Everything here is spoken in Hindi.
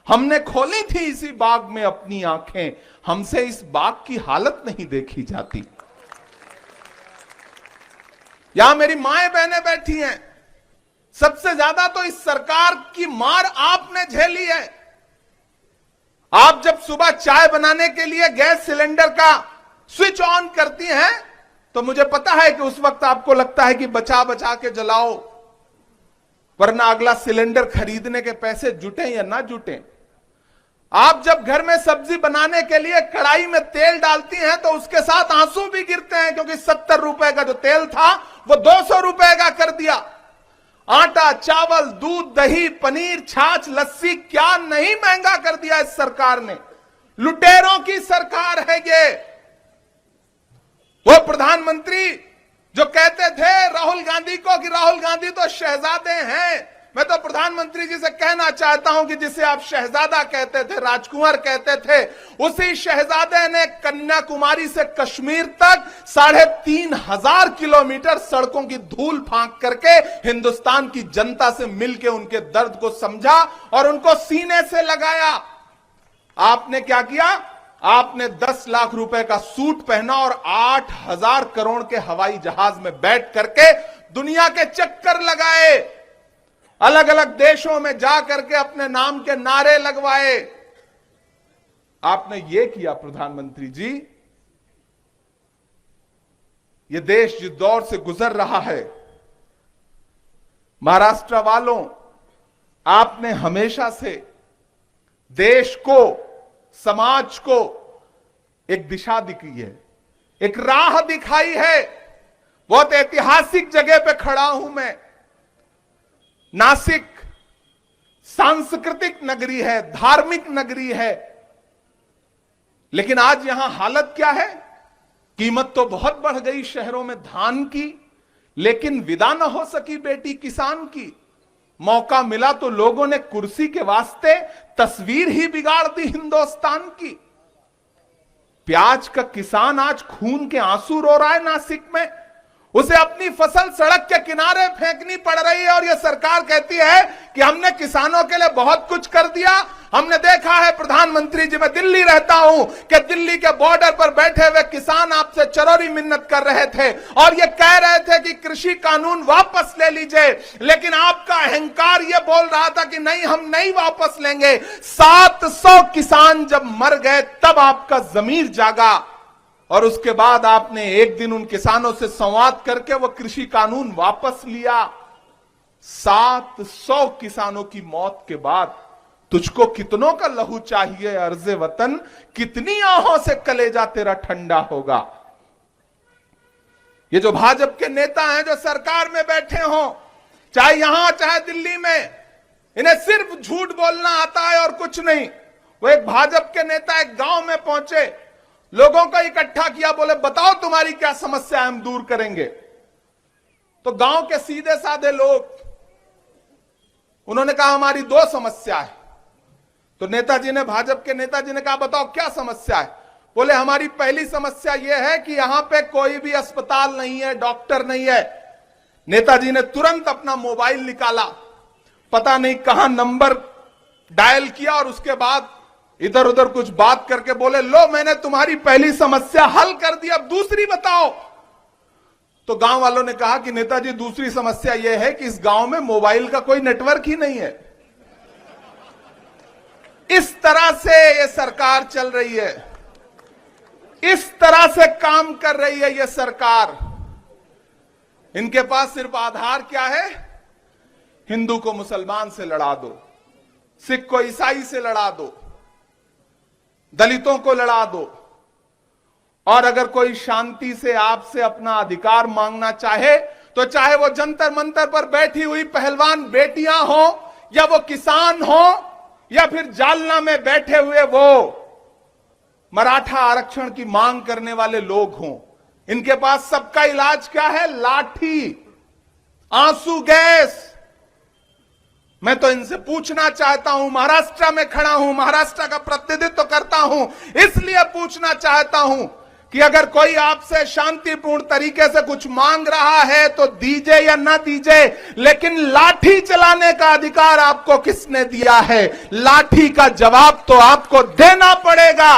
हमने खोली थी इसी बाग में अपनी आंखें, हमसे इस बाग की हालत नहीं देखी जाती। यहां मेरी माएं बहनें बैठी हैं, सबसे ज्यादा तो इस सरकार की मार आपने झेली है। आप जब सुबह चाय बनाने के लिए गैस सिलेंडर का स्विच ऑन करती हैं तो मुझे पता है कि उस वक्त आपको लगता है कि बचा बचा के जलाओ, वरना अगला सिलेंडर खरीदने के पैसे जुटे या ना जुटे। आप जब घर में सब्जी बनाने के लिए कढ़ाई में तेल डालती हैं तो उसके साथ आंसू भी गिरते हैं, क्योंकि 70 रुपए का जो तेल था वो 200 रुपए का कर दिया। आटा, चावल, दूध, दही, पनीर, छाछ, लस्सी क्या नहीं महंगा कर दिया इस सरकार ने। लुटेरों की सरकार है ये। वो प्रधानमंत्री जो कहते थे राहुल गांधी को कि राहुल गांधी तो शहजादे हैं, मैं तो प्रधानमंत्री जी से कहना चाहता हूं कि जिसे आप शहजादा कहते थे, राजकुमार कहते थे, उसी शहजादे ने कन्याकुमारी से कश्मीर तक 3500 किलोमीटर सड़कों की धूल फांक करके हिंदुस्तान की जनता से मिलकर उनके दर्द को समझा और उनको सीने से लगाया। आपने क्या किया? आपने 10 लाख रुपए का सूट पहना और 8000 करोड़ के हवाई जहाज में बैठ करके दुनिया के चक्कर लगाए, अलग अलग देशों में जा करके अपने नाम के नारे लगवाए। आपने ये किया प्रधानमंत्री जी। ये देश जिस दौर से गुजर रहा है, महाराष्ट्र वालों, आपने हमेशा से देश को, समाज को एक दिशा दिखाई है, एक राह दिखाई है। बहुत ऐतिहासिक जगह पे खड़ा हूं मैं। नासिक सांस्कृतिक नगरी है, धार्मिक नगरी है, लेकिन आज यहां हालत क्या है? कीमत तो बहुत बढ़ गई शहरों में धान की, लेकिन विदा न हो सकी बेटी किसान की। मौका मिला तो लोगों ने कुर्सी के वास्ते तस्वीर ही बिगाड़ दी हिंदुस्तान की। प्याज का किसान आज खून के आंसू रो रहा है नासिक में। उसे अपनी फसल सड़क के किनारे फेंकनी पड़ रही है और यह सरकार कहती है कि हमने किसानों के लिए बहुत कुछ कर दिया। हमने देखा है प्रधानमंत्री जी, मैं दिल्ली रहता हूं, कि दिल्ली के बॉर्डर पर बैठे हुए किसान आपसे चरौरी मिन्नत कर रहे थे और ये कह रहे थे कि कृषि कानून वापस ले लीजिए, लेकिन आपका अहंकार ये बोल रहा था कि नहीं, हम नहीं वापस लेंगे। 700 किसान जब मर गए तब आपका जमीर जागा और उसके बाद आपने एक दिन उन किसानों से संवाद करके वो कृषि कानून वापस लिया। 700 किसानों की मौत के बाद तुझको कितनों का लहू चाहिए अर्ज़े वतन, कितनी आहों से कलेजा तेरा ठंडा होगा। ये जो भाजपा के नेता हैं जो सरकार में बैठे हों, चाहे यहां चाहे दिल्ली में, इन्हें सिर्फ झूठ बोलना आता है और कुछ नहीं। वो एक भाजपा के नेता एक गांव में पहुंचे, लोगों को इकट्ठा किया, बोले बताओ तुम्हारी क्या समस्या है, हम दूर करेंगे। तो गांव के सीधे साधे लोग, उन्होंने कहा हमारी 2 समस्या है। तो नेताजी ने, भाजपा के नेताजी ने कहा बताओ क्या समस्या है। बोले हमारी पहली समस्या यह है कि यहां पे कोई भी अस्पताल नहीं है, डॉक्टर नहीं है। नेताजी ने तुरंत अपना मोबाइल निकाला, पता नहीं कहां नंबर डायल किया और उसके बाद इधर उधर कुछ बात करके बोले लो मैंने तुम्हारी पहली समस्या हल कर दी, अब दूसरी बताओ। तो गांव वालों ने कहा कि नेताजी दूसरी समस्या यह है कि इस गांव में मोबाइल का कोई नेटवर्क ही नहीं है। इस तरह से यह सरकार चल रही है, इस तरह से काम कर रही है यह सरकार। इनके पास सिर्फ आधार क्या है? हिंदू को मुसलमान से लड़ा दो, सिख को ईसाई से लड़ा दो, दलितों को लड़ा दो, और अगर कोई शांति से आपसे अपना अधिकार मांगना चाहे तो चाहे वो जंतर मंतर पर बैठी हुई पहलवान बेटियां हो, या वो किसान हो, या फिर जालना में बैठे हुए वो मराठा आरक्षण की मांग करने वाले लोग हों, इनके पास सबका इलाज क्या है? लाठी, आंसू गैस। मैं तो इनसे पूछना चाहता हूं, महाराष्ट्र में खड़ा हूं, महाराष्ट्र का प्रतिनिधित्व करता हूं, इसलिए पूछना चाहता हूं कि अगर कोई आपसे शांतिपूर्ण तरीके से कुछ मांग रहा है तो दीजिए या ना दीजिए, लेकिन लाठी चलाने का अधिकार आपको किसने दिया है? लाठी का जवाब तो आपको देना पड़ेगा।